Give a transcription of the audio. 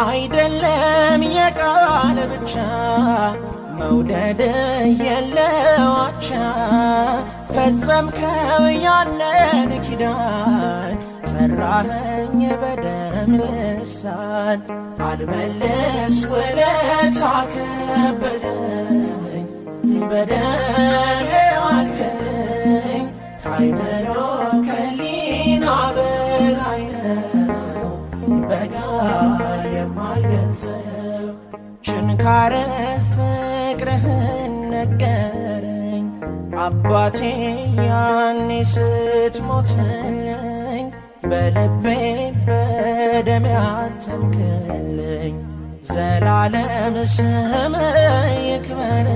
አይደለም የቃል ብቻ መውደድ የለዋቻ ፈጸምከው ያለን ኪዳን ጠራኸኝ በደም ልሳን አልመልስ ውለታ ከበደኝ በደም ዋልክልኝ ከአይምሮ ከሊና በላይ ነው በቃል የማልገልጸው ችንካረ ፍቅርህን ነገረኝ አባቴ ያኔ ስትሞትልኝ በልቤ በደም ያተምክልኝ ዘላለም ስምህ ይክበር